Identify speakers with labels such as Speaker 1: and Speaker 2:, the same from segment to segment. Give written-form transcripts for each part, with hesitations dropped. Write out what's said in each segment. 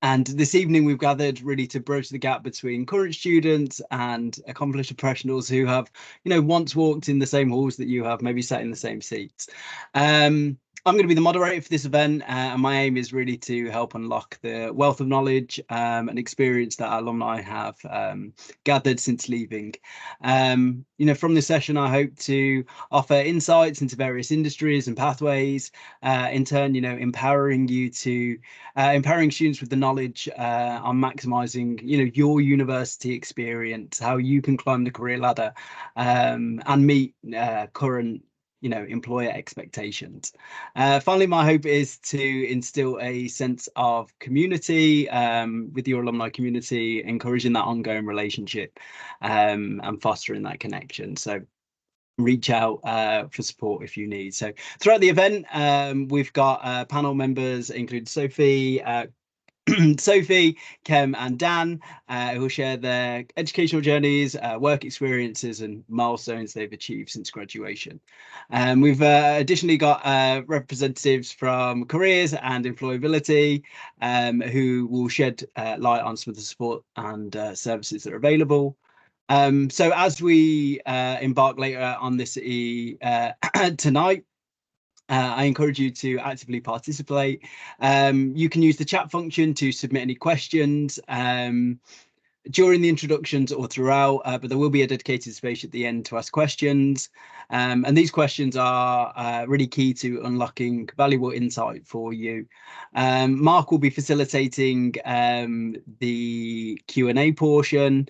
Speaker 1: And this evening we've gathered really to bridge the gap between current students and accomplished professionals who have, once walked in the same halls that you have, maybe sat in the same seats. I'm going to be the moderator for this event, and my aim is really to help unlock the wealth of knowledge and experience that our alumni have gathered since leaving. From this session, I hope to offer insights into various industries and pathways, in turn, empowering students with the knowledge on maximising, your university experience, how you can climb the career ladder and meet current employer expectations. Finally, my hope is to instill a sense of community with your alumni community, encouraging that ongoing relationship and fostering that connection. So reach out for support if you need. So throughout the event, we've got panel members including Sophie, Sophie, Kem and Dan, who will share their educational journeys, work experiences and milestones they've achieved since graduation. We've additionally got representatives from careers and employability, who will shed light on some of the support and services that are available. So as we embark later on this tonight, I encourage you to actively participate. You can use the chat function to submit any questions during the introductions or throughout, but there will be a dedicated space at the end to ask questions. And these questions are really key to unlocking valuable insight for you. Mark will be facilitating the Q&A portion.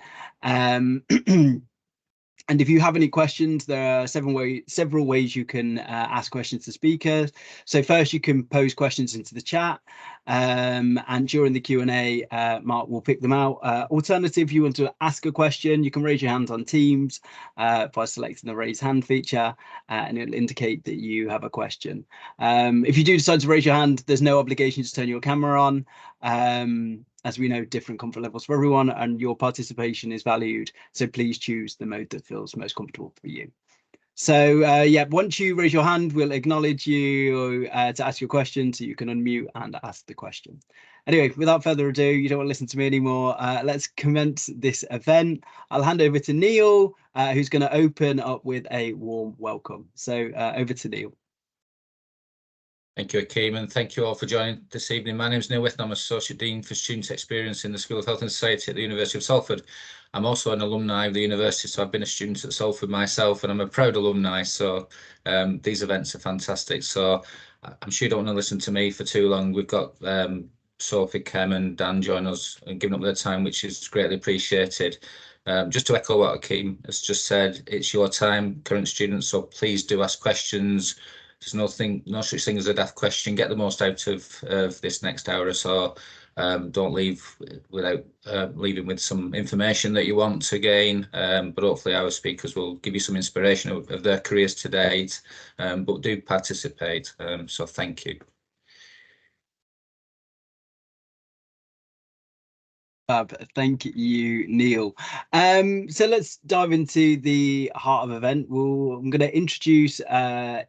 Speaker 1: And if you have any questions, there are several ways you can ask questions to speakers. So first, you can pose questions into the chat, and during the Q&A, Mark will pick them out. Alternative, if you want to ask a question, you can raise your hand on Teams by selecting the raise hand feature, and it'll indicate that you have a question. If you do decide to raise your hand, there's no obligation to turn your camera on. As we know, different comfort levels for everyone, and your participation is valued. So please choose the mode that feels most comfortable for you. So yeah, once you raise your hand, we'll acknowledge you to ask your question, so you can unmute and ask the question. Anyway, without further ado, you don't want to listen to me anymore. Let's commence this event. I'll hand over to Neil, who's going to open up with a warm welcome. So over to Neil.
Speaker 2: Thank you, Akeem, and thank you all for joining this evening. My name is Neil Witham. I'm Associate Dean for Student Experience in the School of Health and Society at the University of Salford. I'm also an alumni of the university, so I've been a student at Salford myself, and I'm a proud alumni, so these events are fantastic. So I'm sure you don't want to listen to me for too long. We've got Sophie, Kem and Dan join us and giving up their time, which is greatly appreciated. Just to echo what Akeem has just said, it's your time, current students, so please do ask questions. There's no such thing as a daft question. Get the most out of this next hour or so. Don't leave without leaving with some information that you want to gain. But hopefully our speakers will give you some inspiration of their careers to date. But do participate. So thank you.
Speaker 1: Thank you, Neil. So let's dive into the heart of the event. I'm going to introduce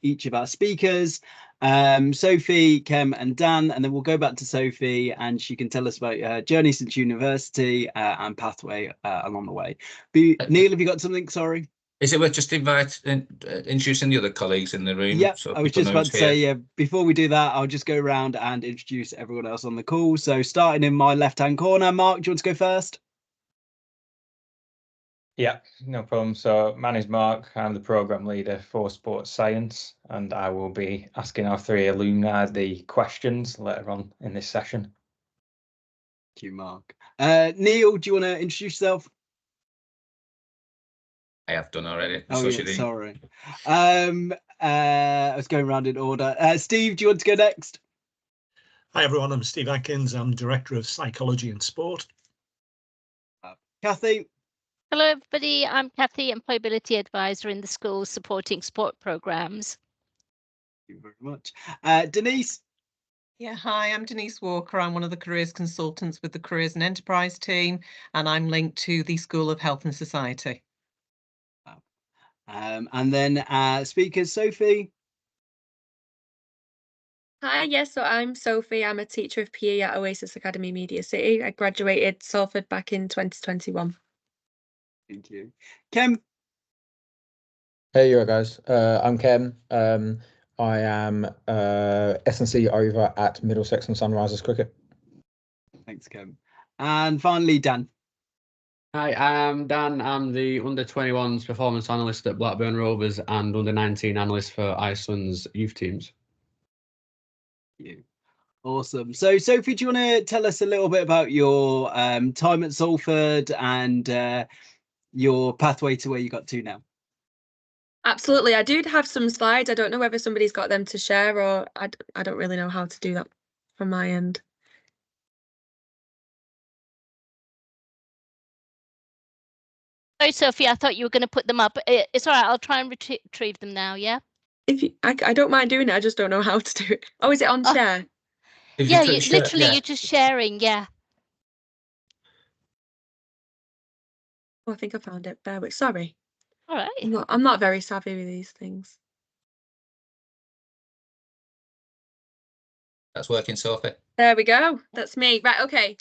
Speaker 1: each of our speakers, Sophie, Kem and Dan, and then we'll go back to Sophie and she can tell us about her journey since university and pathway along the way. Neil, have you got something? Sorry.
Speaker 2: Is it worth just introducing the other colleagues in the room?
Speaker 1: Yeah,
Speaker 2: so
Speaker 1: I was just about to say, yeah, before we do that, I'll just go around and introduce everyone else on the call. So starting in my left-hand corner, Mark, do you want to go first?
Speaker 3: Yeah, no problem. So my name's Mark. I'm the programme leader for sports science, and I will be asking our three alumni the questions later on in this session.
Speaker 1: Thank you, Mark. Neil, do you want to introduce yourself?
Speaker 2: I have done already.
Speaker 1: Oh, yeah, sorry. I was going around in order. Steve, do you want to go next?
Speaker 4: Hi, everyone. I'm Steve Atkins. I'm Director of Psychology and Sport.
Speaker 1: Kathy.
Speaker 5: Hello, everybody. I'm Kathy, Employability Advisor in the school supporting sport programmes.
Speaker 1: Thank you very much. Denise.
Speaker 6: Yeah, hi, I'm Denise Walker. I'm one of the careers consultants with the Careers and Enterprise team, and I'm linked to the School of Health and Society.
Speaker 1: And then speakers, Sophie.
Speaker 7: Hi, yes, so I'm Sophie. I'm a teacher of PE at Oasis Academy, Media City. I graduated Salford back in 2021.
Speaker 1: Thank you. Kem?
Speaker 8: Hey, you guys. I'm Kem. I am S&C over at Middlesex and Sunrisers Cricket.
Speaker 1: Thanks, Kem. And finally, Dan.
Speaker 9: Hi, I'm Dan. I'm the under-21s performance analyst at Blackburn Rovers and under-19 analyst for Iceland's youth teams.
Speaker 1: You. Awesome. So, Sophie, do you want to tell us a little bit about your time at Salford and your pathway to where you got to now?
Speaker 7: Absolutely. I do have some slides. I don't know whether somebody's got them to share, or I don't really know how to do that from my end.
Speaker 5: Sorry, Sophie, I thought you were going to put them up. It's all right. I'll try and retrieve them now. Yeah.
Speaker 7: If you, I don't mind doing it. I just don't know how to do it. Oh, is it on share?
Speaker 5: Yeah, literally, you're just sharing. Yeah.
Speaker 7: Oh, I think I found it. Bear with. Sorry.
Speaker 5: All right.
Speaker 7: I'm not very savvy with these things.
Speaker 2: That's working, Sophie.
Speaker 7: There we go. That's me. Right. Okay.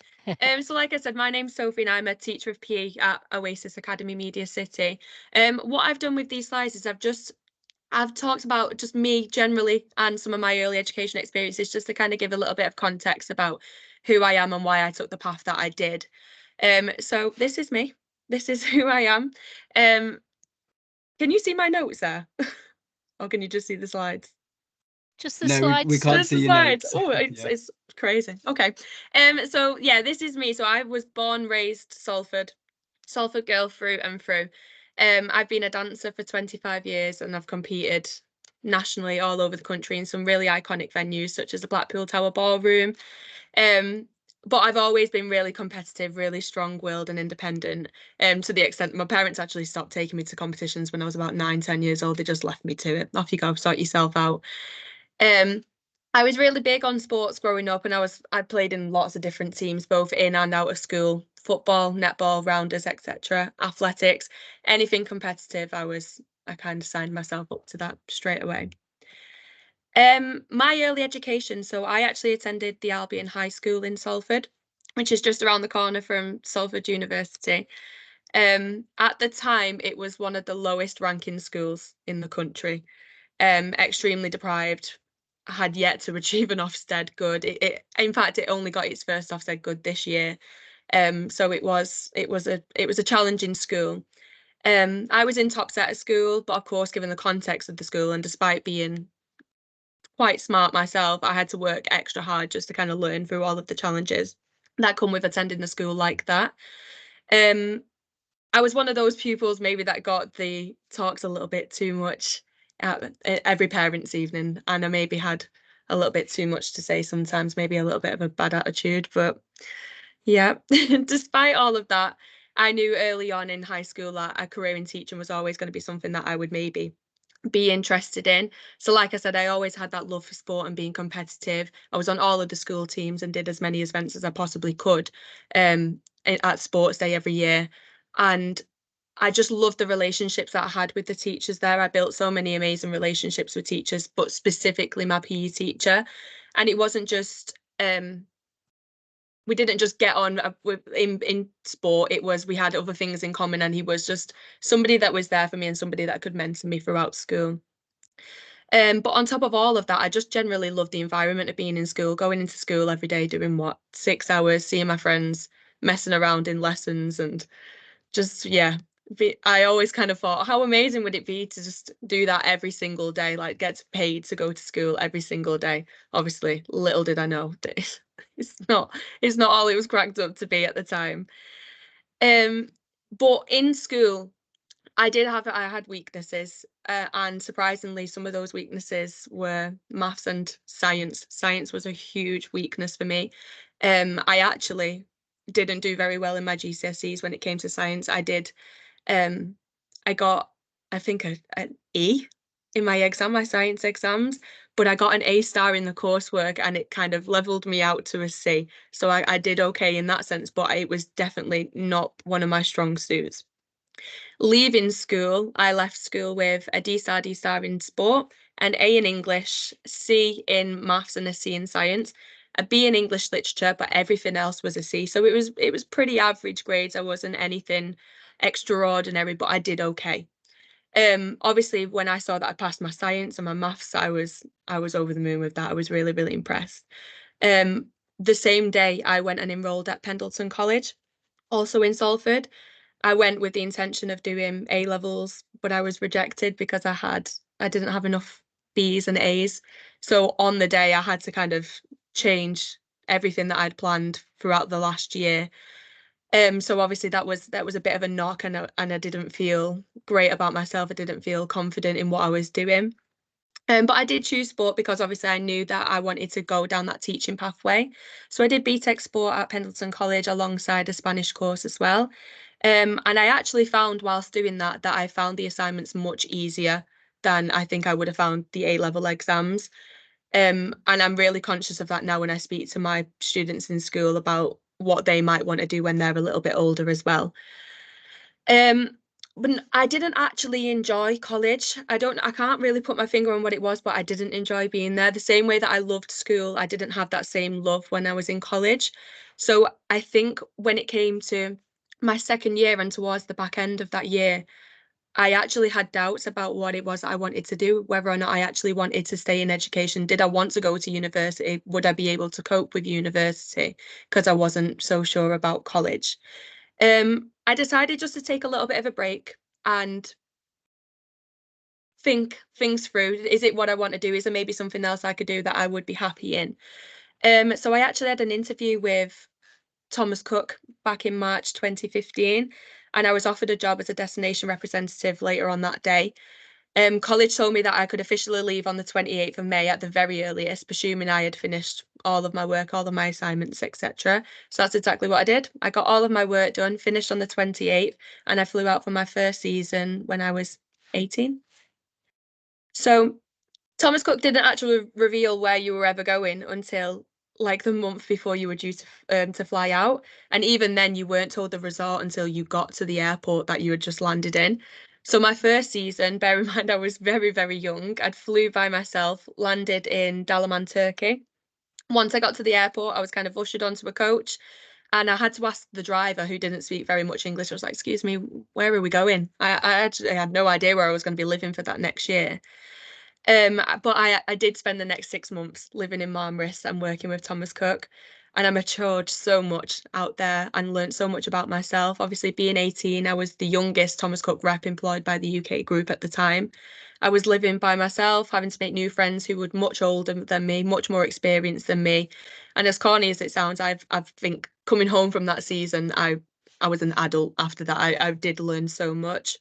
Speaker 7: So like I said, my name's Sophie and I'm a teacher of PE at Oasis Academy, Media City. What I've done with these slides is I've talked about just me generally and some of my early education experiences, just to kind of give a little bit of context about who I am and why I took the path that I did. So this is me. This is who I am. Can you see my notes there? Or can you just see the slides?
Speaker 5: Just the slides.
Speaker 1: We can't see your notes.
Speaker 7: Oh, it's crazy. Okay. So yeah, this is me. So I was born, raised Salford girl through and through. I've been a dancer for 25 years and I've competed nationally all over the country in some really iconic venues such as the Blackpool Tower Ballroom. But I've always been really competitive, really strong-willed and independent, to the extent that my parents actually stopped taking me to competitions when I was about 9-10 years old. They just left me to it. Off you go, sort yourself out. I was really big on sports growing up, and I played in lots of different teams, both in and out of school: football, netball, rounders, etc., athletics, anything competitive. I kind of signed myself up to that straight away. My early education, so I actually attended the Albion High School in Salford, which is just around the corner from Salford University. At the time, it was one of the lowest ranking schools in the country. Extremely deprived, had yet to achieve an Ofsted good. In fact, it only got its first Ofsted good this year. So it was a challenging school. I was in top set at school, but of course, given the context of the school and despite being quite smart myself, I had to work extra hard just to kind of learn through all of the challenges that come with attending a school like that. I was one of those pupils maybe that got the talks a little bit too much at every parents' evening, and I maybe had a little bit too much to say sometimes, maybe a little bit of a bad attitude. But yeah, despite all of that, I knew early on in high school that a career in teaching was always going to be something that I would maybe be interested in. So like I said, I always had that love for sport and being competitive. I was on all of the school teams and did as many events as I possibly could at sports day every year. And I just loved the relationships that I had with the teachers there. I built so many amazing relationships with teachers, but specifically my PE teacher. And it wasn't just we didn't just get on in sport. It was, we had other things in common, and he was just somebody that was there for me and somebody that could mentor me throughout school. But on top of all of that, I just generally loved the environment of being in school, going into school every day, doing 6 hours, seeing my friends, messing around in lessons, and just, yeah. I always kind of thought, how amazing would it be to just do that every single day, like get paid to go to school every single day. Obviously, little did I know that it's not all it was cracked up to be at the time. But in school, I had weaknesses, and surprisingly, some of those weaknesses were maths and science. Science was a huge weakness for me. I actually didn't do very well in my GCSEs when it came to science. I got, I think, an E in my science exams, but I got an A star in the coursework, and it kind of leveled me out to a C. So I did okay in that sense, but it was definitely not one of my strong suits. Leaving school, I left school with a D star in sport, an A in English, C in maths and a C in science, a B in English literature, but everything else was a C. So it was pretty average grades. I wasn't anything extraordinary, but I did okay. Obviously when I saw that I passed my science and my maths, I was over the moon with that. I was really, really impressed. The same day I went and enrolled at Pendleton College, also in Salford. I went with the intention of doing A levels, but I was rejected because I didn't have enough B's and A's. So on the day I had to kind of change everything that I'd planned throughout the last year. So obviously that was a bit of a knock, and I didn't feel great about myself. I didn't feel confident in what I was doing. But I did choose sport because obviously I knew that I wanted to go down that teaching pathway. So I did BTEC sport at Pendleton College alongside a Spanish course as well. And I actually found whilst doing that I found the assignments much easier than I think I would have found the A-level exams. And I'm really conscious of that now when I speak to my students in school about what they might want to do when they're a little bit older as well. But I didn't actually enjoy college. I can't really put my finger on what it was, but I didn't enjoy being there. The same way that I loved school, I didn't have that same love when I was in college. So I think when it came to my second year and towards the back end of that year, I actually had doubts about what it was I wanted to do, whether or not I actually wanted to stay in education. Did I want to go to university? Would I be able to cope with university? Because I wasn't so sure about college. I decided just to take a little bit of a break and think things through. Is it what I want to do? Is there maybe something else I could do that I would be happy in? So I actually had an interview with Thomas Cook back in March 2015, and I was offered a job as a destination representative later on that day. College told me that I could officially leave on the 28th of May at the very earliest, presuming I had finished all of my work, all of my assignments, etc. So that's exactly what I did. I got all of my work done, finished on the 28th, and I flew out for my first season when I was 18. So Thomas Cook didn't actually reveal where you were ever going until like the month before you were due to fly out, and even then you weren't told the resort until you got to the airport that you had just landed in. So my first season, bear in mind I was very, very young, I'd flew by myself, landed in Dalaman, Turkey. Once I got to the airport, I was kind of ushered onto a coach, and I had to ask the driver, who didn't speak very much English. I was like, excuse me, where are we going? I actually had no idea where I was going to be living for that next year. But I did spend the next 6 months living in Marmaris and working with Thomas Cook, and I matured so much out there and learned so much about myself. Obviously, being 18, I was the youngest Thomas Cook rep employed by the UK group at the time. I was living by myself, having to make new friends who were much older than me, much more experienced than me. And as corny as it sounds, I think coming home from that season, I was an adult after that. I did learn so much.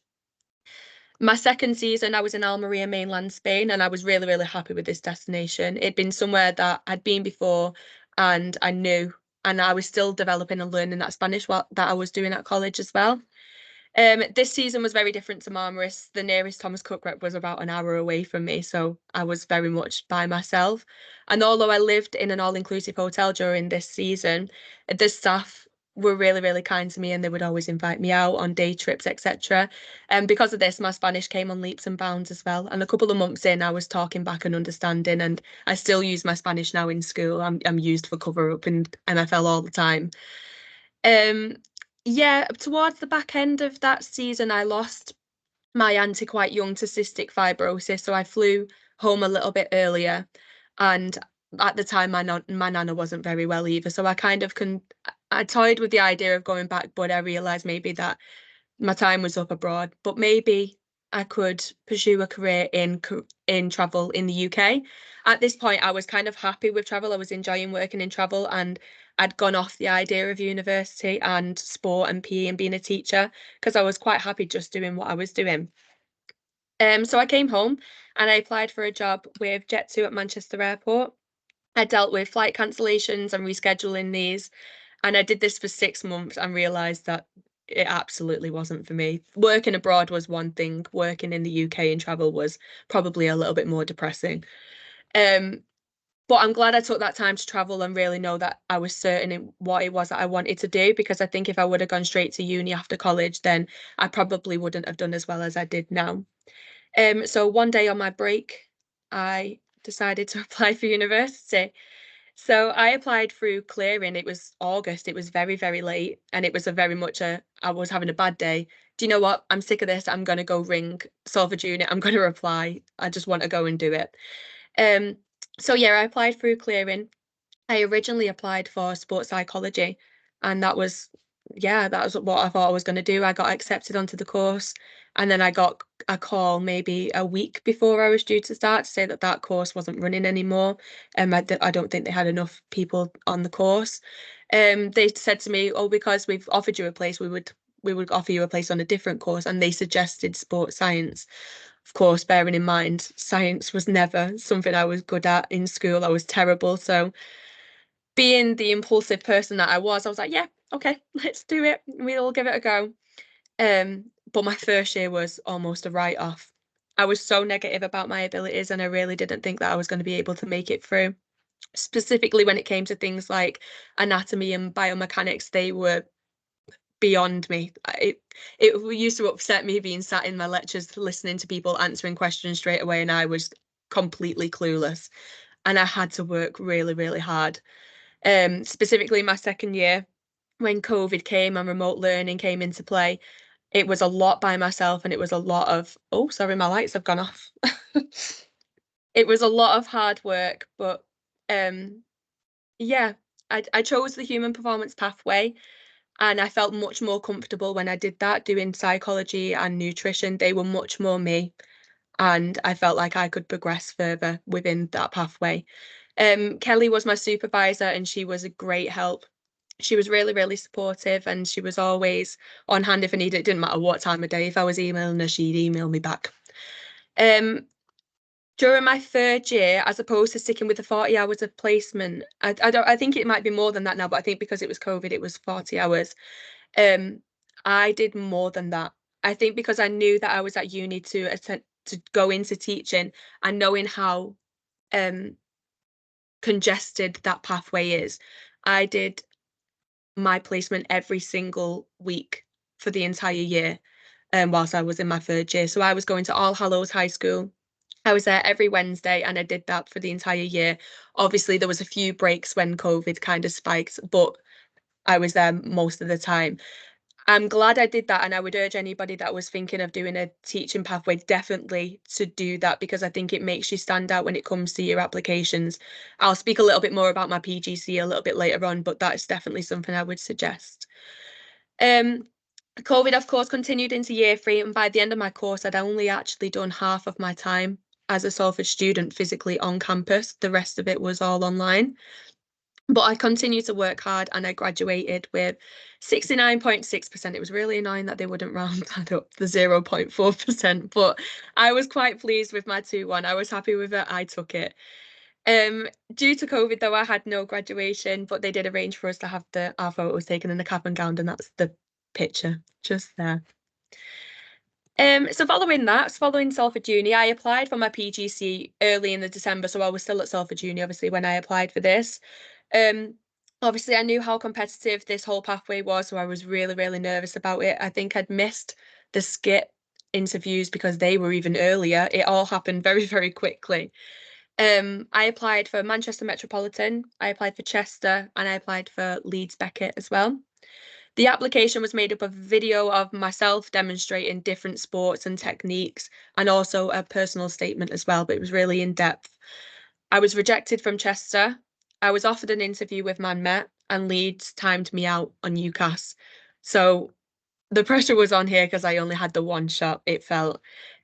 Speaker 7: My second season, I was in Almeria, mainland Spain, and I was really, really happy with this destination. It'd been somewhere that I'd been before and I knew, and I was still developing and learning that Spanish that I was doing at college as well. This season was very different to Marmaris. The nearest Thomas Cook rep was about an hour away from me, so I was very much by myself. And although I lived in an all-inclusive hotel during this season, the staff were really, really kind to me, and they would always invite me out on day trips, etc. And because of this, my Spanish came on leaps and bounds as well. And a couple of months in, I was talking back and understanding, and I still use my Spanish now in school. I'm used for cover up in NFL all the time. Yeah, towards the back end of that season, I lost my auntie quite young to cystic fibrosis, so I flew home a little bit earlier, and at the time my nana wasn't very well either, so I kind of I toyed with the idea of going back, but I realised maybe that my time was up abroad, but maybe I could pursue a career in travel in the UK. At this point, I was kind of happy with travel. I was enjoying working in travel, and I'd gone off the idea of university and sport and PE and being a teacher because I was quite happy just doing what I was doing. So I came home and I applied for a job with Jet2 at Manchester Airport. I dealt with flight cancellations and rescheduling these, and I did this for 6 months and realised that it absolutely wasn't for me. Working abroad was one thing, working in the UK in travel was probably a little bit more depressing. But I'm glad I took that time to travel and really know that I was certain in what it was that I wanted to do, because I think if I would have gone straight to uni after college, then I probably wouldn't have done as well as I did now. So one day on my break I decided to apply for university. So I applied through clearing. It was August. It was very, very late. And it was I was having a bad day. Do you know what? I'm sick of this. I'm going to go ring Salford Unit. I'm going to reply. I just want to go and do it. So yeah, I applied through clearing. I originally applied for sports psychology, and that was what I thought I was going to do. I got accepted onto the course, and then I got a call maybe a week before I was due to start to say that that course wasn't running anymore. I don't think they had enough people on the course. They said to me, "Oh, because we've offered you a place, we would offer you a place on a different course," and they suggested sports science. Of course, bearing in mind, science was never something I was good at in school. I was terrible. So being the impulsive person that I was like, yeah, okay, let's do it. We'll give it a go. But my first year was almost a write-off. I was so negative about my abilities, and I really didn't think that I was going to be able to make it through. Specifically when it came to things like anatomy and biomechanics, they were beyond me. It used to upset me being sat in my lectures listening to people answering questions straight away, and I was completely clueless, and I had to work really, really hard. Specifically my second year, when COVID came and remote learning came into play, it was a lot by myself, and it was a lot of, oh, sorry, my lights have gone off. It was a lot of hard work, but yeah, I chose the human performance pathway, and I felt much more comfortable when I did that, doing psychology and nutrition. They were much more me, and I felt like I could progress further within that pathway. Kelly was my supervisor, and she was a great help. She was really, really supportive, and she was always on hand if I needed it. It didn't matter what time of day. If I was emailing her, she'd email me back. During my third year, as opposed to sticking with the 40 hours of placement, I think it might be more than that now, but I think because it was COVID, it was 40 hours. I did more than that. I think because I knew that I was at uni to go into teaching, and knowing how congested that pathway is, I did my placement every single week for the entire year whilst I was in my third year. So I was going to All Hallows High School. I was there every Wednesday, and I did that for the entire year. Obviously, there was a few breaks when COVID kind of spiked, but I was there most of the time. I'm glad I did that, and I would urge anybody that was thinking of doing a teaching pathway definitely to do that, because I think it makes you stand out when it comes to your applications. I'll speak a little bit more about my PGC a little bit later on, but that's definitely something I would suggest. COVID, of course, continued into year 3, and by the end of my course, I'd only actually done half of my time as a Salford student physically on campus. The rest of it was all online. But I continued to work hard, and I graduated with 69.6%. It was really annoying that they wouldn't round that up the 0.4%, but I was quite pleased with my 2-1. I was happy with it. I took it. Due to COVID, though, I had no graduation, but they did arrange for us to have our photos taken in the cap and gown, and that's the picture just there. So following Salford Uni, I applied for my PGC early in the December, so I was still at Salford Uni, obviously, when I applied for this. Obviously, I knew how competitive this whole pathway was, so I was really, really nervous about it. I think I'd missed the skip interviews because they were even earlier. It all happened very, very quickly. I applied for Manchester Metropolitan, I applied for Chester, and I applied for Leeds Beckett as well. The application was made up of a video of myself demonstrating different sports and techniques, and also a personal statement as well, but it was really in depth. I was rejected from Chester. I was offered an interview with Man Met, and Leeds timed me out on UCAS. So the pressure was on here because I only had the one shot, it felt.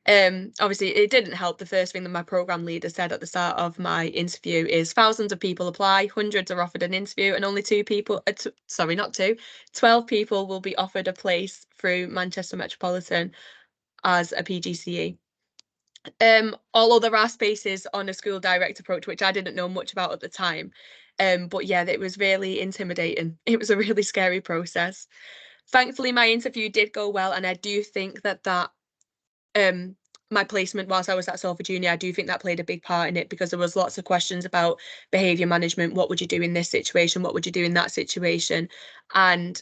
Speaker 7: Obviously, it didn't help. The first thing that my programme leader said at the start of my interview is thousands of people apply, hundreds are offered an interview, and only 12 people will be offered a place through Manchester Metropolitan as a PGCE. Although there are spaces on a school direct approach, which I didn't know much about at the time. But yeah, it was really intimidating. It was a really scary process. Thankfully, my interview did go well, and I do think that my placement whilst I was at Salford Uni, I do think that played a big part in it, because there was lots of questions about behaviour management. What would you do in this situation? What would you do in that situation? And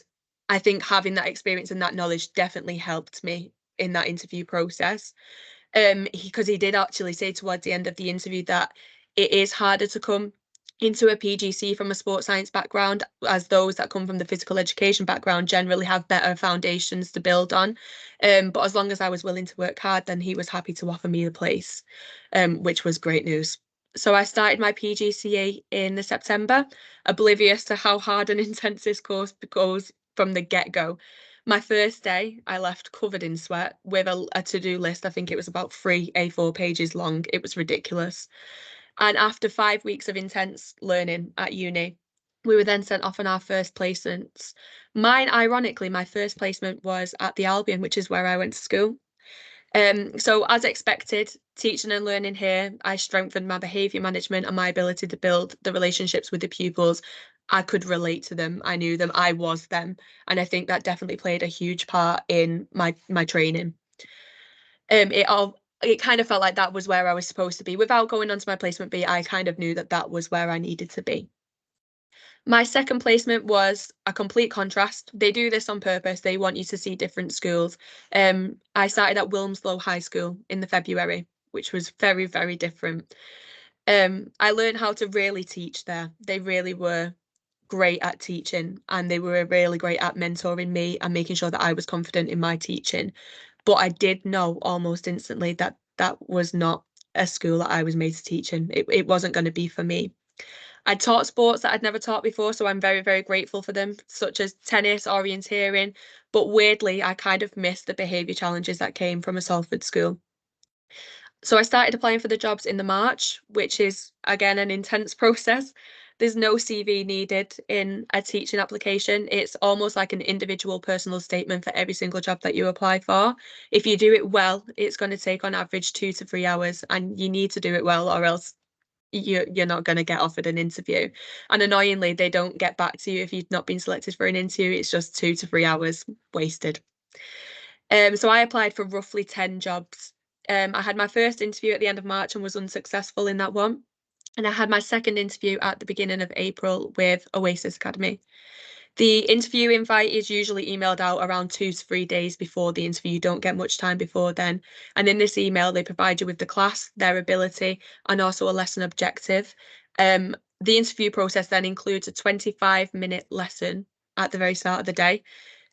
Speaker 7: I think having that experience and that knowledge definitely helped me in that interview process. because he did actually say towards the end of the interview that it is harder to come into a PGC from a sports science background, as those that come from the physical education background generally have better foundations to build on. But as long as I was willing to work hard, then he was happy to offer me a place, which was great news. So I started my PGCE in the September, oblivious to how hard and intense this course goes from the get-go. My first day, I left covered in sweat with a to-do list. I think it was about 3 A4 pages long. It was ridiculous. And after 5 weeks of intense learning at uni, we were then sent off on our first placements. Mine, ironically, my first placement was at the Albion, which is where I went to school. So as expected, teaching and learning here, I strengthened my behaviour management and my ability to build the relationships with the pupils. I could relate to them. I knew them. I was them. And I think that definitely played a huge part in my training. It kind of felt like that was where I was supposed to be. Without going on to my placement B, I kind of knew that that was where I needed to be. My second placement was a complete contrast. They do this on purpose. They want you to see different schools. I started at Wilmslow High School in the February, which was very, very different. I learned how to really teach there. They really were great at teaching, and they were really great at mentoring me and making sure that I was confident in my teaching. But I did know almost instantly that that was not a school that I was made to teach in. It wasn't going to be for me. I taught sports that I'd never taught before, so I'm very, very grateful for them, such as tennis, orienteering. But weirdly, I kind of missed the behaviour challenges that came from a Salford school. So I started applying for the jobs in the March, which is, again, an intense process. There's no CV needed in a teaching application. It's almost like an individual personal statement for every single job that you apply for. If you do it well, it's going to take on average 2 to 3 hours, and you need to do it well, or else you're not going to get offered an interview. And annoyingly, they don't get back to you if you've not been selected for an interview. It's just 2 to 3 hours wasted. So I applied for roughly 10 jobs. I had my first interview at the end of March and was unsuccessful in that one. And I had my second interview at the beginning of April with Oasis Academy. The interview invite is usually emailed out around 2 to 3 days before the interview. You don't get much time before then. And in this email, they provide you with the class, their ability, and also a lesson objective. The interview process then includes a 25-minute lesson at the very start of the day.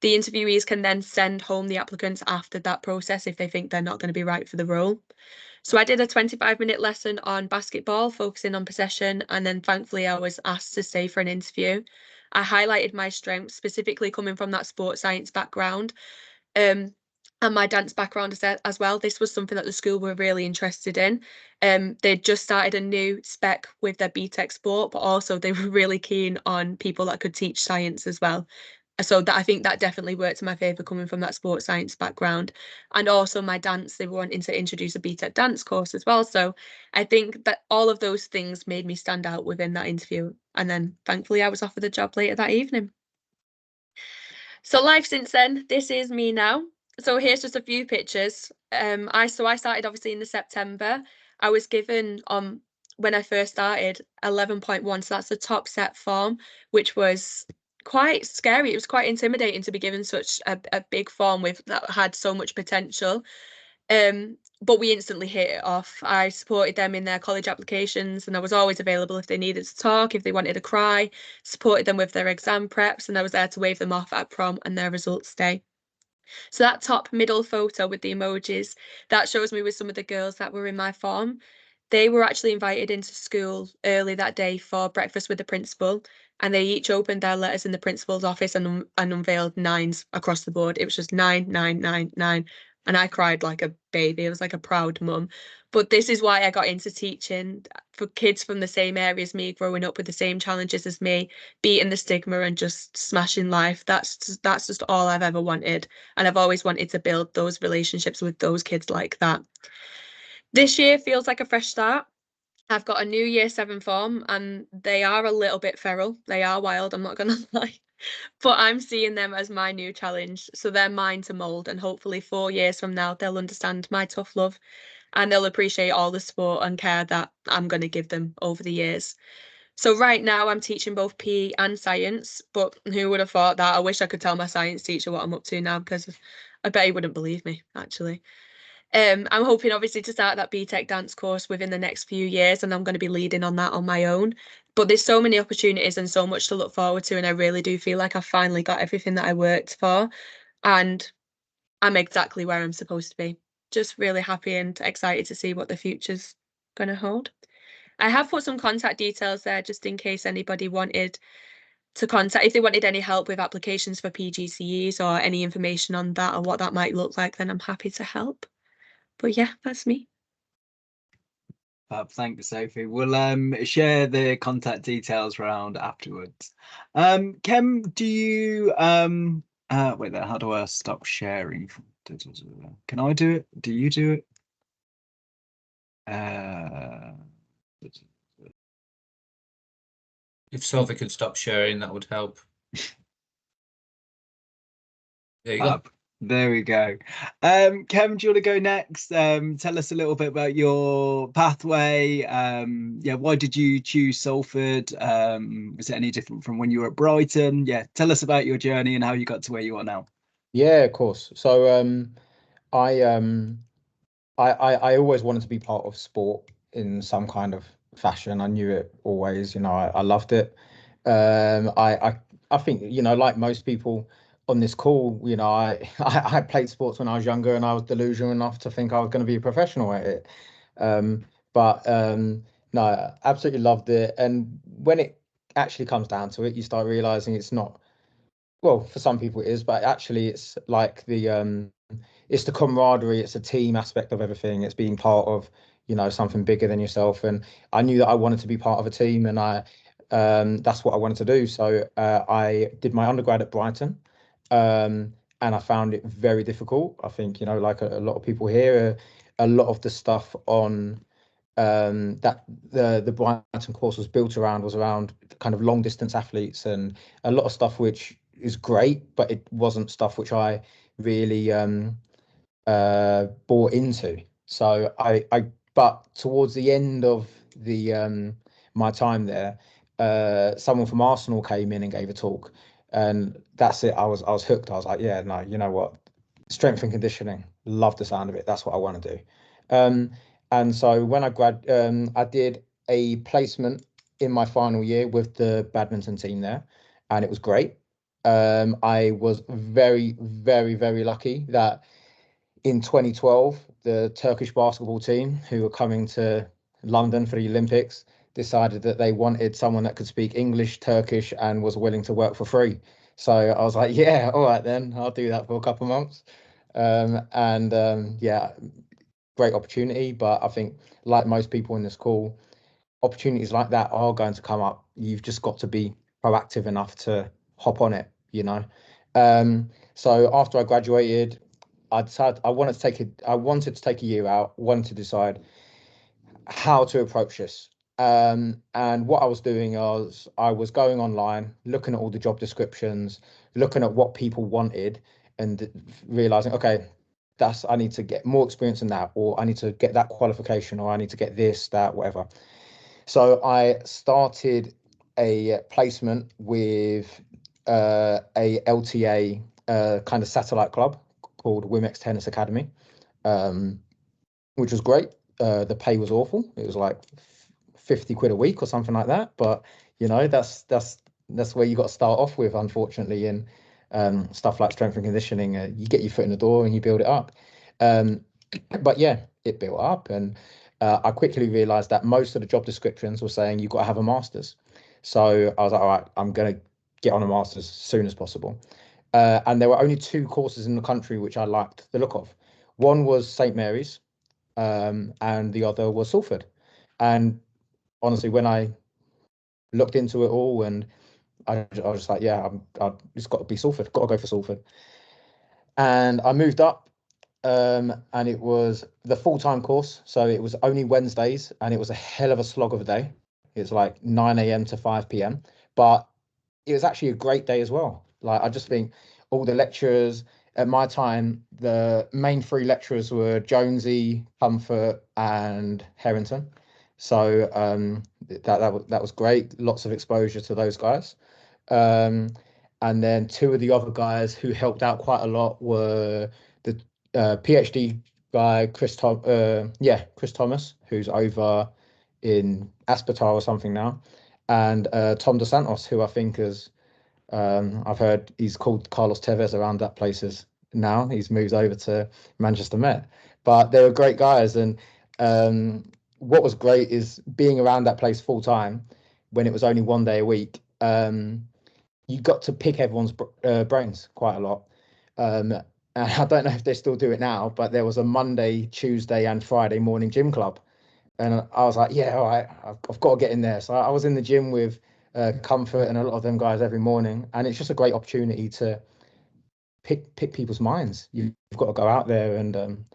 Speaker 7: The interviewees can then send home the applicants after that process if they think they're not going to be right for the role. So I did a 25-minute lesson on basketball, focusing on possession, and then thankfully I was asked to stay for an interview. I highlighted my strengths, specifically coming from that sports science background, and my dance background as well. This was something that the school were really interested in. They'd just started a new spec with their BTEC sport, but also they were really keen on people that could teach science as well. So that I think that definitely worked in my favour coming from that sports science background. And also my dance, they were wanting to introduce a BTEC dance course as well. So I think that all of those things made me stand out within that interview. And then thankfully I was offered the job later that evening. So life since then, this is me now. So here's just a few pictures. I started obviously in the September. I was given when I first started 11.1, so that's the top set form, which was quite scary. It was quite intimidating to be given such a big form that had so much potential. But we instantly hit it off. I supported them in their college applications, and I was always available if they needed to talk, if they wanted to cry, supported them with their exam preps, and I was there to wave them off at prom and their results day. So that top middle photo with the emojis, that shows me with some of the girls that were in my form. They were actually invited into school early that day for breakfast with the principal, and they each opened their letters in the principal's office and unveiled 9s across the board. It was just 9, 9, 9, 9. And I cried like a baby. I was like a proud mum. But this is why I got into teaching, for kids from the same area as me, growing up with the same challenges as me, beating the stigma and just smashing life. That's just all I've ever wanted. And I've always wanted to build those relationships with those kids like that. This year feels like a fresh start. I've got a new year 7 form, and they are a little bit feral. They are wild, I'm not going to lie. But I'm seeing them as my new challenge. So they're mine to mould, and hopefully 4 years from now, they'll understand my tough love and they'll appreciate all the support and care that I'm going to give them over the years. So right now I'm teaching both PE and science, but who would have thought that? I wish I could tell my science teacher what I'm up to now, because I bet he wouldn't believe me, actually. I'm hoping obviously to start that BTEC dance course within the next few years, and I'm going to be leading on that on my own. But there's so many opportunities and so much to look forward to, and I really do feel like I've finally got everything that I worked for, and I'm exactly where I'm supposed to be. Just really happy and excited to see what the future's going to hold. I have put some contact details there just in case anybody wanted to contact, if they wanted any help with applications for PGCEs or any information on that or what that might look like, then I'm happy to help. But yeah, that's me.
Speaker 1: Thanks, Sophie. We'll share the contact details around afterwards. Kem, do you wait there, how do I stop sharing? Can I do it? Do you do it?
Speaker 2: If Sophie could stop sharing, that would help. There you go.
Speaker 1: There we go. Kem, do you want to go next? Tell us a little bit about your pathway. Yeah, why did you choose Salford? Was it any different from when you were at Brighton? Yeah, tell us about your journey and how you got to where you are now.
Speaker 8: Yeah, of course. So I always wanted to be part of sport in some kind of fashion. I knew it always, you know, I loved it. I think, you know, like most people on this call, you know, I played sports when I was younger, and I was delusional enough to think I was going to be a professional at it. No, I absolutely loved it. And when it actually comes down to it, you start realizing it's not, well, for some people it is, but actually it's like it's the camaraderie, it's a team aspect of everything. It's being part of, you know, something bigger than yourself. And I knew that I wanted to be part of a team, and that's what I wanted to do. So I did my undergrad at Brighton, and I found it very difficult. I think, you know, like a lot of people here, a lot of the stuff on that the Brighton course was built around was around kind of long distance athletes, and a lot of stuff which is great, but it wasn't stuff which I really bought into. So but towards the end of the my time there, someone from Arsenal came in and gave a talk, and that's it. I was hooked. I was like, yeah, no, you know what, strength and conditioning, love the sound of it. That's what I want to do. And so when I did a placement in my final year with the badminton team there, and it was great. I was very, very, very lucky that in 2012, the Turkish basketball team, who were coming to London for the Olympics, decided that they wanted someone that could speak English, Turkish, and was willing to work for free. So I was like, yeah, all right then, I'll do that for a couple of months. Yeah, great opportunity. But I think, like most people in this call, opportunities like that are going to come up. You've just got to be proactive enough to hop on it, you know. So after I graduated, I decided I wanted to take a year out, wanted to decide how to approach this. And what I was doing was I was going online, looking at all the job descriptions, looking at what people wanted, and realizing, okay, I need to get more experience in that, or I need to get that qualification, or I need to get this, that, whatever. So I started a placement with a LTA kind of satellite club called Womex Tennis Academy, which was great. The pay was awful. It was like 50 quid a week or something like that. But you know, that's where you got to start off with, unfortunately, in stuff like strength and conditioning. You get your foot in the door and you build it up. But yeah, it built up, and I quickly realized that most of the job descriptions were saying you've got to have a master's. So I was like, all right, I'm going to get on a master's as soon as possible. And there were only two courses in the country which I liked the look of. One was St. Mary's, and the other was Salford. And honestly, when I looked into it all, and I was just like, yeah, it's got to be Salford, got to go for Salford. And I moved up, and it was the full-time course. So it was only Wednesdays, and it was a hell of a slog of a day. It's like 9 a.m. to 5 p.m. But it was actually a great day as well. Like, I just think all the lecturers at my time, the main three lecturers were Jonesy, Comfort, and Harrington. So that was great. Lots of exposure to those guys. And then two of the other guys who helped out quite a lot were the PhD guy, Chris Thomas, who's over in Aspetar or something now, and Tom Dos Santos, who I think is, I've heard he's called Carlos Tevez around that places now. He's moved over to Manchester Met, but they were great guys. And what was great is being around that place full time when it was only 1 day a week. You got to pick everyone's brains quite a lot. And I don't know if they still do it now, but there was a Monday, Tuesday and Friday morning gym club. And I was like, yeah, all right, I've got to get in there. So I was in the gym with Comfort and a lot of them guys every morning. And it's just a great opportunity to pick people's minds. You've got to go out there and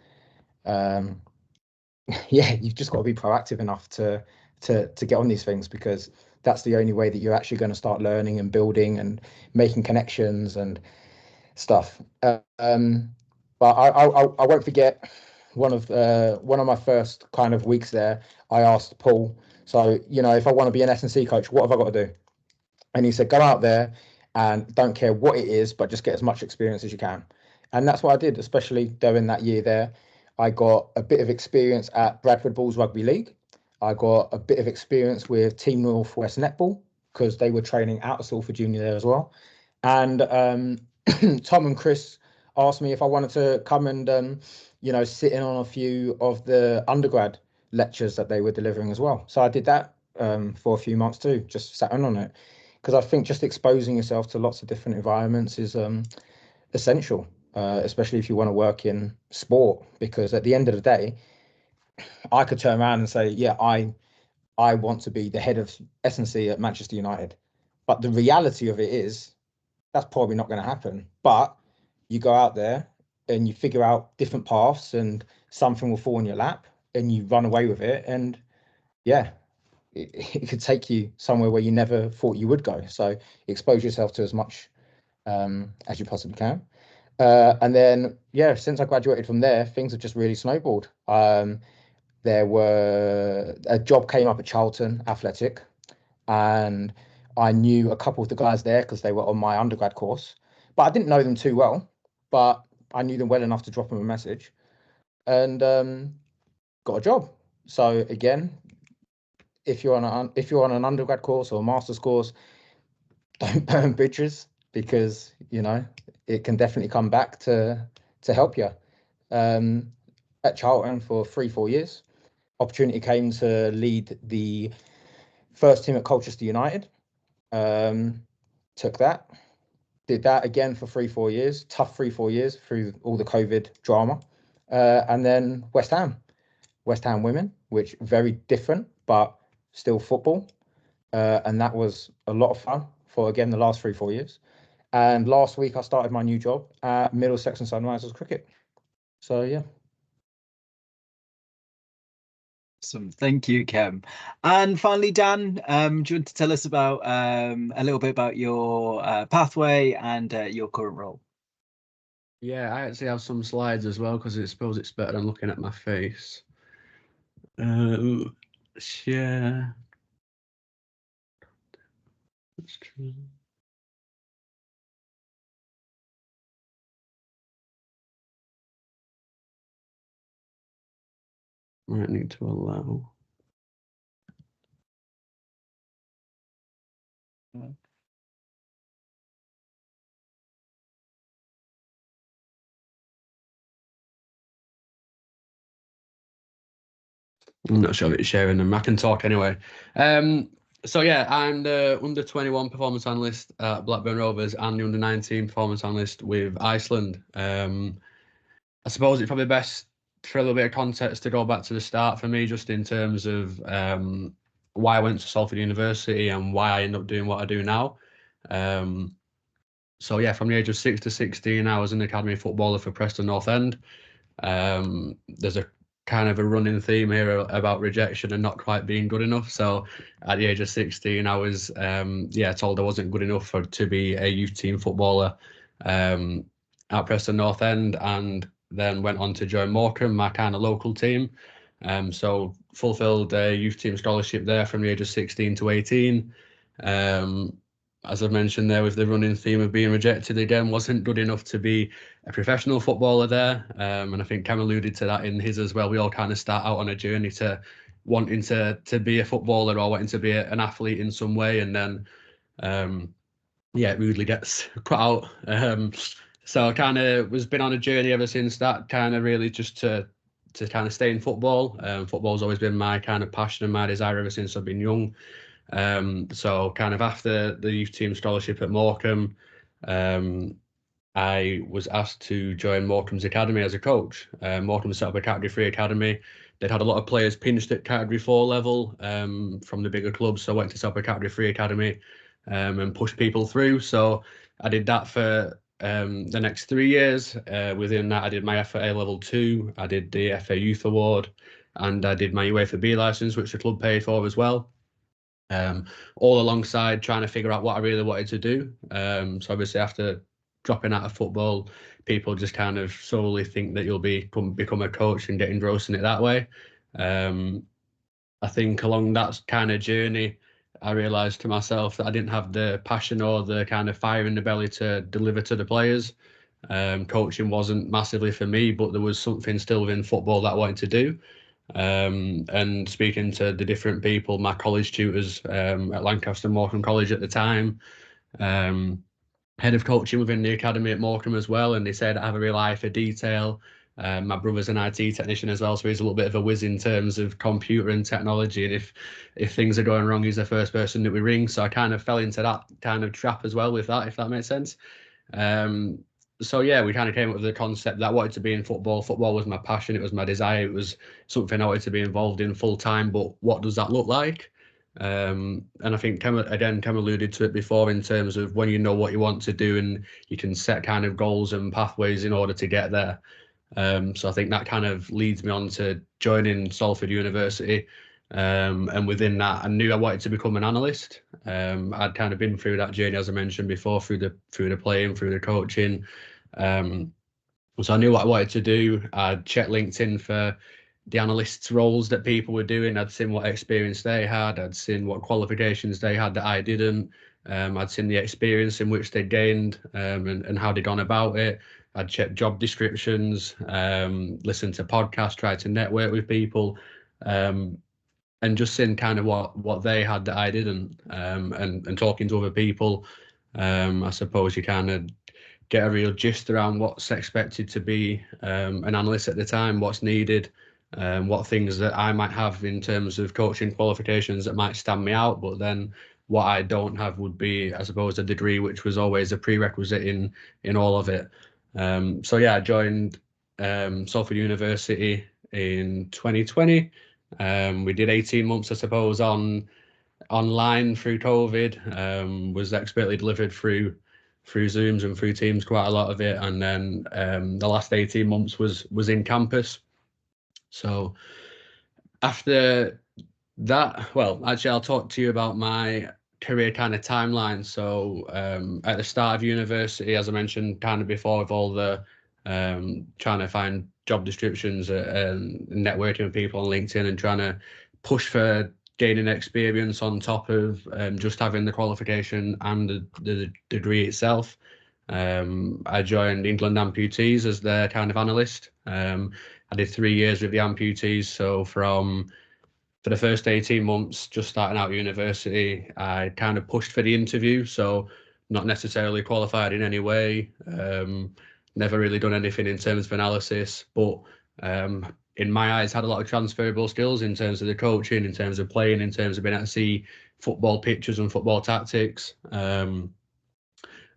Speaker 8: yeah, you've just got to be proactive enough to get on these things, because that's the only way that you're actually going to start learning and building and making connections and stuff. But I won't forget one of my first kind of weeks there. I asked Paul, so if I want to be an S&C coach, what have I got to do? And he said, go out there and don't care what it is, but just get as much experience as you can. And that's what I did, especially during that year there. I got a bit of experience at Bradford Bulls Rugby League. I got a bit of experience with Team Northwest Netball, because they were training out of Salford Junior there as well. And Tom and Chris asked me if I wanted to come and, sit in on a few of the undergrad lectures that they were delivering as well. So I did that for a few months too, just sat in on it. Because I think just exposing yourself to lots of different environments is essential, especially if you want to work in sport. Because at the end of the day, I could turn around and say, yeah, I want to be the head of S&C at Manchester United. But the reality of it is that's probably not going to happen. But you go out there and you figure out different paths and something will fall in your lap and you run away with it. And yeah, it could take you somewhere where you never thought you would go. So expose yourself to as much as you possibly can. And then, yeah, since I graduated from there, things have just really snowballed. A job came up at Charlton Athletic, and I knew a couple of the guys there because they were on my undergrad course, but I didn't know them too well, but I knew them well enough to drop them a message, and got a job. So again, if you're on an undergrad course or a master's course, don't burn bridges, because it can definitely come back to help you. At Charlton for 3-4 years, opportunity came to lead the first team at Colchester United. Took that, did that again for 3-4 years, tough 3-4 years through all the COVID drama. And then West Ham Women, which very different, but still football. And that was a lot of fun for, again, the last 3-4 years. And last week I started my new job at Middlesex and Sunrisers Cricket. So yeah.
Speaker 1: Awesome. Thank you, Kem. And finally, Dan, do you want to tell us about a little bit about your pathway and your current role?
Speaker 9: Yeah, I actually have some slides as well, because I suppose it's better than looking at my face. Share. That's true. Might need to allow. I'm not sure if it's sharing them. I can talk anyway. So yeah, I'm the under-21 performance analyst at Blackburn Rovers and the under-19 performance analyst with Iceland. I suppose it's probably best for a little bit of context to go back to the start for me, just in terms of why I went to Salford University and why I ended up doing what I do now. So yeah, from the age of 6 to 16, I was an academy footballer for Preston North End. There's a kind of a running theme here about rejection and not quite being good enough. So at the age of 16, I was told I wasn't good enough to be a youth team footballer at Preston North End, and then went on to join Morecambe, my kind of local team. So fulfilled a youth team scholarship there from the age of 16 to 18. as I mentioned there, with the running theme of being rejected again, wasn't good enough to be a professional footballer there. And I think Cam alluded to that in his as well. We all kind of start out on a journey to wanting to be a footballer or wanting to be an athlete in some way, and then it rudely gets cut out. So I kind of was been on a journey ever since that, kind of really just to kind of stay in football. Football's always been my kind of passion and my desire ever since I've been young. So kind of after the youth team scholarship at Morecambe, I was asked to join Morecambe's academy as a coach. Morecambe set up a Category 3 academy. They'd had a lot of players pinched at Category 4 level from the bigger clubs, so I went to set up a Category 3 academy and push people through. So I did that for the next 3 years. Within that, I did my FA Level 2, I did the FA Youth Award, and I did my UEFA B licence, which the club paid for as well. All alongside trying to figure out what I really wanted to do. So obviously after dropping out of football, people just kind of solely think that you'll become a coach and get engrossed in it that way. I think along that kind of journey, I realised to myself that I didn't have the passion or the kind of fire in the belly to deliver to the players. Coaching wasn't massively for me, but there was something still within football that I wanted to do. And speaking to the different people, my college tutors at Lancaster and Morecambe College at the time, head of coaching within the academy at Morecambe as well, and they said I have a real eye for detail. My brother's an IT technician as well, so he's a little bit of a whiz in terms of computer and technology, and if things are going wrong, he's the first person that we ring. So I kind of fell into that kind of trap as well with that, if that makes sense. So yeah, we kind of came up with the concept that I wanted to be in football. Football was my passion, it was my desire, it was something I wanted to be involved in full time, but what does that look like? And I think Cam alluded to it before in terms of when you know what you want to do and you can set kind of goals and pathways in order to get there. So I think that kind of leads me on to joining Salford University. And within that, I knew I wanted to become an analyst. I'd kind of been through that journey, as I mentioned before, through the playing, through the coaching. So I knew what I wanted to do. I'd checked LinkedIn for the analysts' roles that people were doing. I'd seen what experience they had. I'd seen what qualifications they had that I didn't. I'd seen the experience in which they gained and how they'd gone about it. I'd checked job descriptions, listened to podcasts, tried to network with people. And just seeing kind of what they had that I didn't, and talking to other people, I suppose you kind of get a real gist around what's expected to be an analyst at the time, what's needed, what things that I might have in terms of coaching qualifications that might stand me out, but then what I don't have would be, I suppose, a degree, which was always a prerequisite in all of it. So yeah, I joined Salford University in 2020. We did 18 months, I suppose, online through COVID. Was expertly delivered through Zooms and through Teams, quite a lot of it, and then the last 18 months was in campus. So after that, well, actually, I'll talk to you about my career kind of timeline. So at the start of university, as I mentioned kind of before, with all the trying to find job descriptions and networking with people on LinkedIn and trying to push for gaining experience on top of just having the qualification and the degree itself. I joined England Amputees as their kind of analyst. I did 3 years with the amputees. So for the first 18 months, just starting out university, I kind of pushed for the interview. So not necessarily qualified in any way. Never really done anything in terms of analysis, but in my eyes had a lot of transferable skills in terms of the coaching, in terms of playing, in terms of being able to see football pictures and football tactics.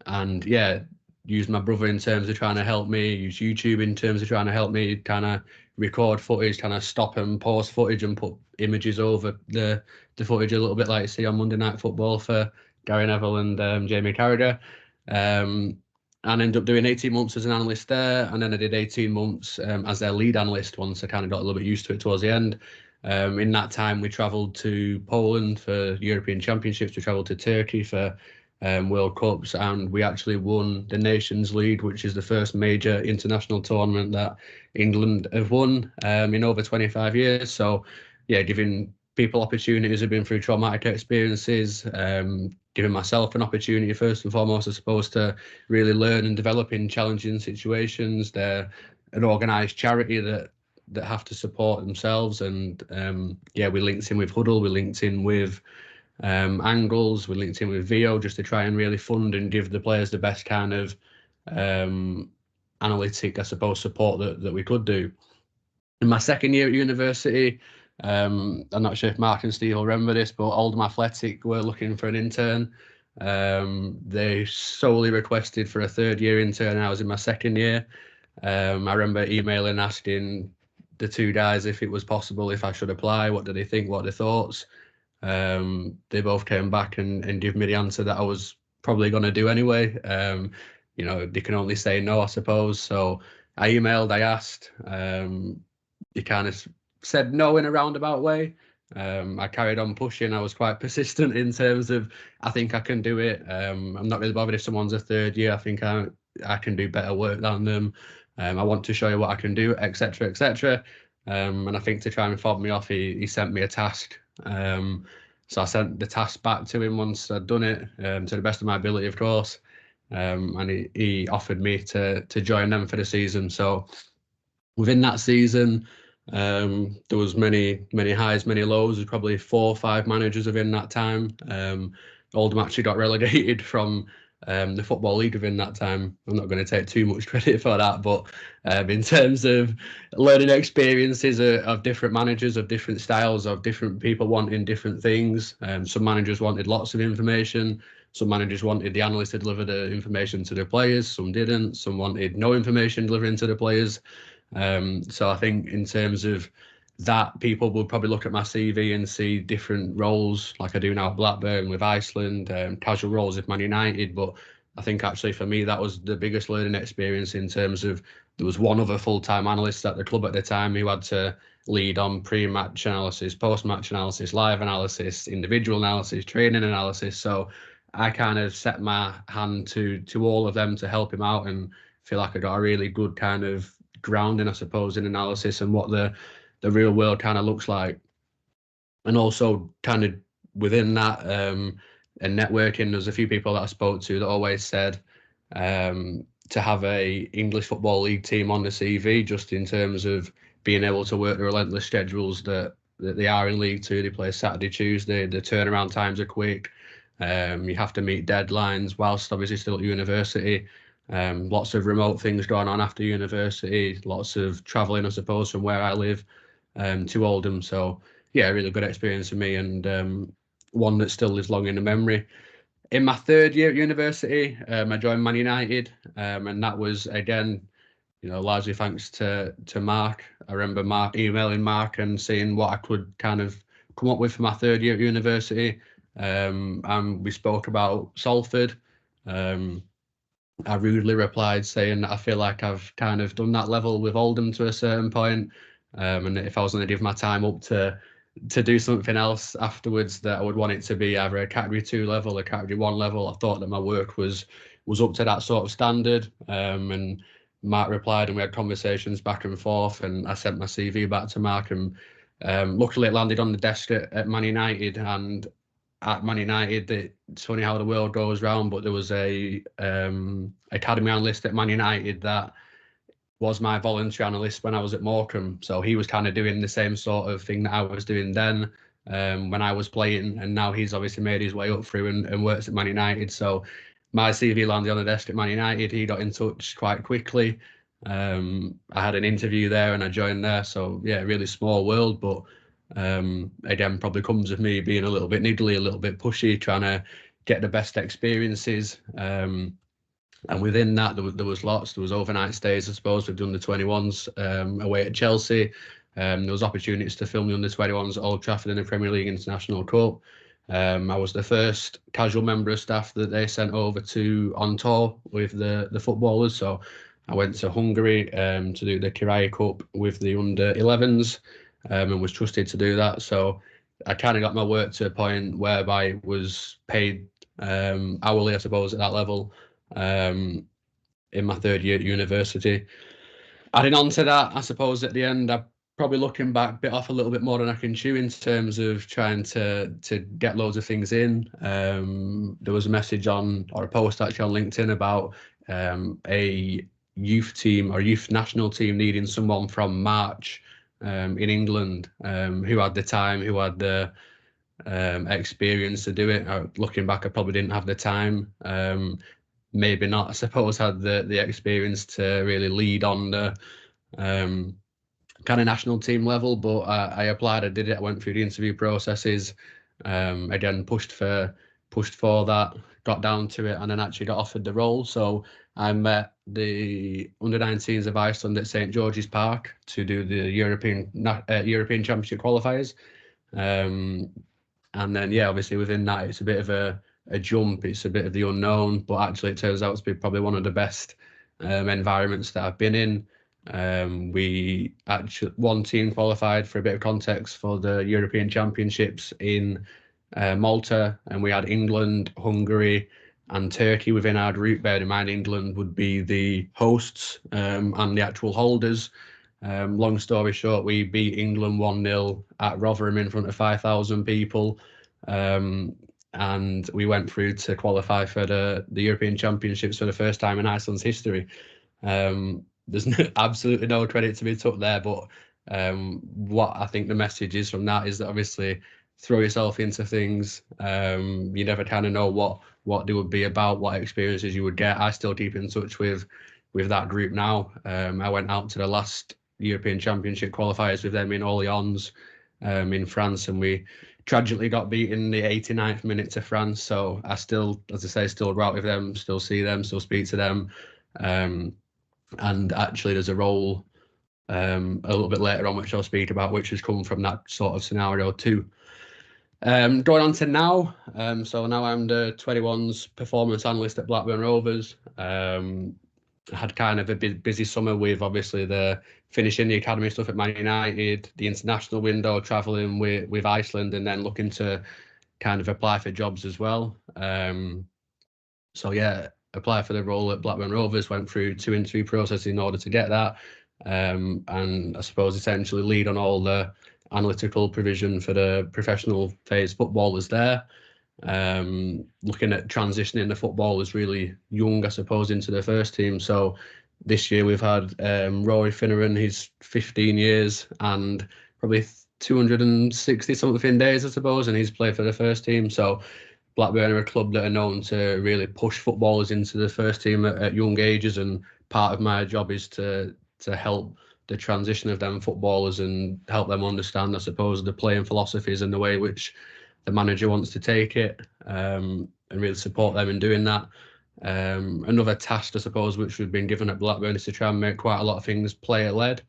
Speaker 9: And yeah, used my brother in terms of trying to help me, use YouTube in terms of trying to help me kind of record footage, kind of stop and pause footage and put images over the footage, a little bit like you see on Monday Night Football for Gary Neville and Jamie Carragher. And ended up doing 18 months as an analyst there, and then I did 18 months as their lead analyst once I kind of got a little bit used to it towards the end. In that time, we travelled to Poland for European Championships, we travelled to Turkey for World Cups, and we actually won the Nations League, which is the first major international tournament that England have won in over 25 years. So yeah, giving people opportunities have been through traumatic experiences, giving myself an opportunity first and foremost, I suppose, to really learn and develop in challenging situations. They're an organised charity that have to support themselves, and we linked in with Huddle, we linked in with Angles, we linked in with VO just to try and really fund and give the players the best kind of analytic, I suppose, support that we could do. In my second year at university, I'm not sure if Mark and Steve will remember this, but Oldham Athletic were looking for an intern. They solely requested for a third year intern, and I was in my second year. I remember emailing, asking the two guys if it was possible, if I should apply, what do they think, what are their thoughts. They both came back and gave me the answer that I was probably going to do anyway. You know, they can only say no, I suppose. So I emailed, I asked. They kind of said no in a roundabout way. I carried on pushing. I was quite persistent in terms of, I think I can do it. I'm not really bothered if someone's a third year. I think I can do better work than them. I want to show you what I can do, etc., etc. And I think to try and fob me off, he sent me a task. So I sent the task back to him once I'd done it, to the best of my ability, of course. And he offered me to join them for the season. So within that season, there was many highs, many lows. There's probably 4 or 5 managers within that time. Oldham actually got relegated from the Football League within that time. I'm not going to take too much credit for that, but in terms of learning experiences of different managers, of different styles, of different people wanting different things. Some managers wanted lots of information. Some managers wanted the analysts to deliver the information to the players. Some didn't. Some wanted no information delivering to the players. So I think in terms of that, people will probably look at my CV and see different roles like I do now at Blackburn with Iceland, casual roles with Man United. But I think actually for me, that was the biggest learning experience in terms of there was one other full-time analyst at the club at the time who had to lead on pre-match analysis, post-match analysis, live analysis, individual analysis, training analysis. So I kind of set my hand to all of them to help him out, and feel like I got a really good kind of grounding, I suppose, in analysis and what the real world kind of looks like. And also kind of within that and networking, there's a few people that I spoke to that always said to have a English Football League team on the CV, just in terms of being able to work the relentless schedules that they are in League Two. They play Saturday, Tuesday, the turnaround times are quick. You have to meet deadlines whilst obviously still at university. Lots of remote things going on after university, lots of travelling, I suppose, from where I live to Oldham. So yeah, really good experience for me, and one that still lives long in the memory. In my third year at university, I joined Man United, and that was, again, you know, largely thanks to Mark. I remember emailing Mark and seeing what I could kind of come up with for my third year at university. And we spoke about Salford. I rudely replied saying that I feel like I've kind of done that level with Oldham to a certain point, and if I was going to give my time up to do something else afterwards, that I would want it to be either a Category 2 level, a Category 1 level. I thought that my work was up to that sort of standard, and Mark replied, and we had conversations back and forth, and I sent my CV back to Mark, and luckily it landed on the desk at Man United. And at Man United, it's funny how the world goes round, but there was a academy analyst at Man United that was my voluntary analyst when I was at Morecambe. So he was kind of doing the same sort of thing that I was doing then when I was playing, and now he's obviously made his way up through and works at Man United. So my CV landed on the desk at Man United. He got in touch quite quickly. I had an interview there and I joined there. So yeah, really small world, but again, probably comes with me being a little bit niggly, a little bit pushy, trying to get the best experiences. And within that, there was lots. There was overnight stays, I suppose. We've done the 21s away at Chelsea. There was opportunities to film the under 21s at Old Trafford in the Premier League International Cup. I was the first casual member of staff that they sent over to on tour with the footballers. So I went to Hungary to do the Kiraya Cup with the under 11s. And was trusted to do that. So I kind of got my work to a point whereby it was paid hourly, I suppose, at that level in my third year at university. Adding on to that, I suppose at the end, I probably looking back, bit off a little bit more than I can chew in terms of trying to get loads of things in. There was a message on, or a post actually on LinkedIn about a youth team or youth national team needing someone from March in England who had the time, who had the experience to do it. Looking back, I probably didn't have the time. Maybe not, I suppose, had the experience to really lead on the kind of national team level, but I applied, I did it, I went through the interview processes, again pushed for that, got down to it, and then actually got offered the role. So I met the under-19s of Iceland at St George's Park to do the European Championship qualifiers, and then obviously within that it's a bit of a jump, it's a bit of the unknown, but actually it turns out to be probably one of the best environments that I've been in. We actually, one team qualified, for a bit of context, for the European Championships in Malta, and we had England, Hungary and Turkey within our group. Bear in mind, England would be the hosts and the actual holders. Long story short, we beat England 1-0 at Rotherham in front of 5,000 people, and we went through to qualify for the European Championships for the first time in Iceland's history. There's absolutely no credit to be took there, but what I think the message is from that is that obviously throw yourself into things. You never kind of know what they would be about, what experiences you would get. I still keep in touch with that group now. I went out to the last European Championship qualifiers with them in Orléans in France, and we tragically got beaten in the 89th minute to France. So I still, as I say, still go out with them, still see them, still speak to them. And actually there's a role a little bit later on which I'll speak about, which has come from that sort of scenario too. Going on to now, so now I'm the 21's Performance Analyst at Blackburn Rovers. Had kind of a busy summer with obviously the finishing the academy stuff at Man United, the international window, travelling with Iceland, and then looking to kind of apply for jobs as well. So yeah, applied for the role at Blackburn Rovers, went through 2 interview processes in order to get that, and I suppose essentially lead on all the analytical provision for the professional phase footballers there. Looking at transitioning the footballers really young, I suppose, into the first team. So this year we've had Rory Finneran, he's 15 years and probably 260 something days, I suppose, and he's played for the first team. So Blackburn are a club that are known to really push footballers into the first team at young ages, and part of my job is to help the transition of them footballers and help them understand, I suppose, the playing philosophies and the way which the manager wants to take it, and really support them in doing that. Another task, I suppose, which we've been given at Blackburn is to try and make quite a lot of things player-led.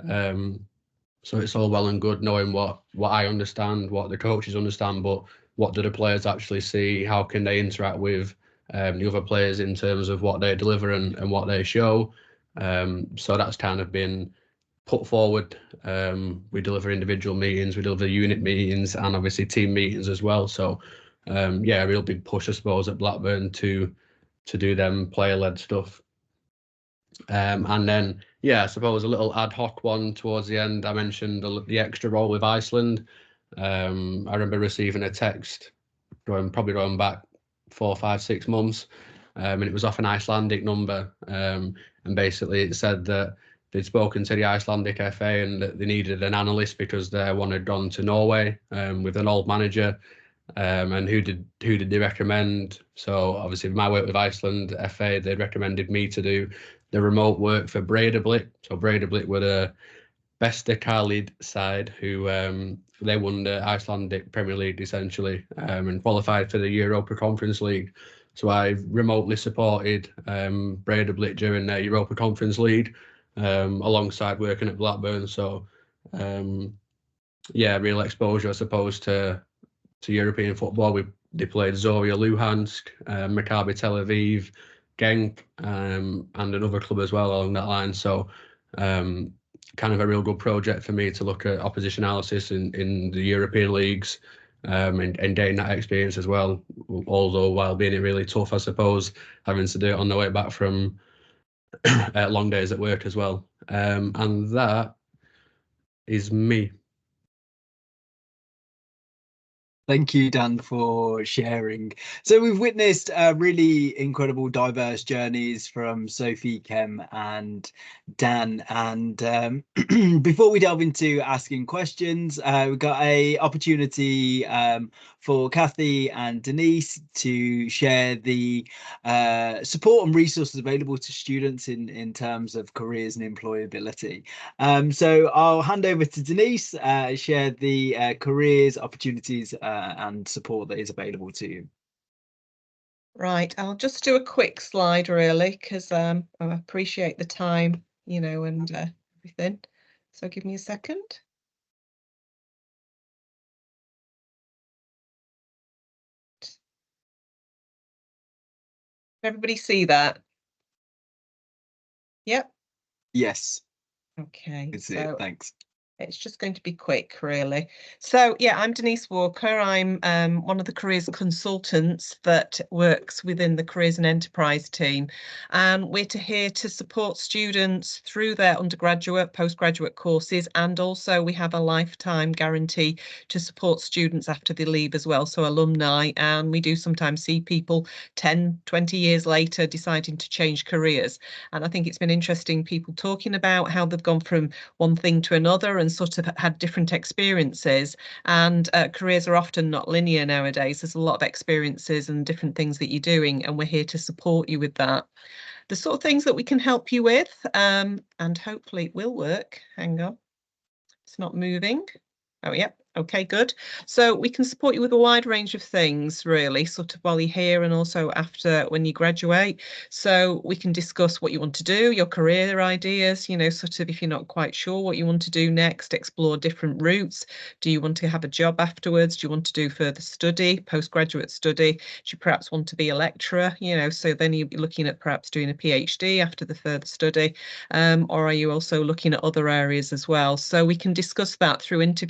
Speaker 9: So it's all well and good knowing what I understand, what the coaches understand, but what do the players actually see? How can they interact with the other players in terms of what they deliver and what they show? So that's kind of been put forward. We deliver individual meetings, we deliver unit meetings, and obviously team meetings as well. So yeah, a real big push, I suppose, at Blackburn to do them player-led stuff. And then, yeah, I suppose a little ad hoc one towards the end. I mentioned the extra role with Iceland. I remember receiving a text probably going back 4, 5, 6 months, and it was off an Icelandic number, and basically it said that they'd spoken to the Icelandic FA and that they needed an analyst because their one had gone to Norway with an old manager, and who did they recommend? So obviously my work with Iceland FA, they recommended me to do the remote work for Breidablik. So Breidablik were the Besta Khalid side who they won the Icelandic Premier League essentially, and qualified for the Europa Conference League. So I remotely supported Breidablik during their Europa Conference League, alongside working at Blackburn. So yeah, real exposure, I suppose, to European football. They played Zorya Luhansk, Maccabi Tel Aviv, Genk, and another club as well along that line. So kind of a real good project for me to look at opposition analysis in the European leagues, and getting that experience as well, although while being really tough, I suppose, having to do it on the way back from long days at work as well. And that is me.
Speaker 1: Thank you, Dan, for sharing. So we've witnessed really incredible, diverse journeys from Sophie, Kem and Dan. And before we delve into asking questions, we've got a opportunity for Kathy and Denise to share the support and resources available to students in terms of careers and employability. So I'll hand over to Denise, share the careers, opportunities and support that is available to you.
Speaker 6: Right, I'll just do a quick slide really, because I appreciate the time, you know, and everything. So give me a second. Everybody see that? Yep.
Speaker 1: Yes.
Speaker 6: Okay.
Speaker 1: It's it. Thanks.
Speaker 6: It's just going to be quick, really. So, yeah, I'm Denise Walker. I'm one of the careers consultants that works within the Careers and Enterprise team. And we're here to support students through their undergraduate, postgraduate courses. And also we have a lifetime guarantee to support students after they leave as well. So alumni, and we do sometimes see people 10, 20 years later deciding to change careers. And I think it's been interesting, people talking about how they've gone from one thing to another and sort of had different experiences, and careers are often not linear nowadays. There's a lot of experiences and different things that you're doing, and we're here to support you with that. The sort of things that we can help you with, and hopefully it will work. Hang on, it's not moving. Oh, yeah. Okay, good. So we can support you with a wide range of things, really, sort of while you're here and also after when you graduate. So we can discuss what you want to do, your career ideas, you know, sort of if you're not quite sure what you want to do next, explore different routes. Do you want to have a job afterwards? Do you want to do further study, postgraduate study? Do you perhaps want to be a lecturer? You know, so then you'd be looking at perhaps doing a PhD after the further study, or are you also looking at other areas as well? So we can discuss that through interviews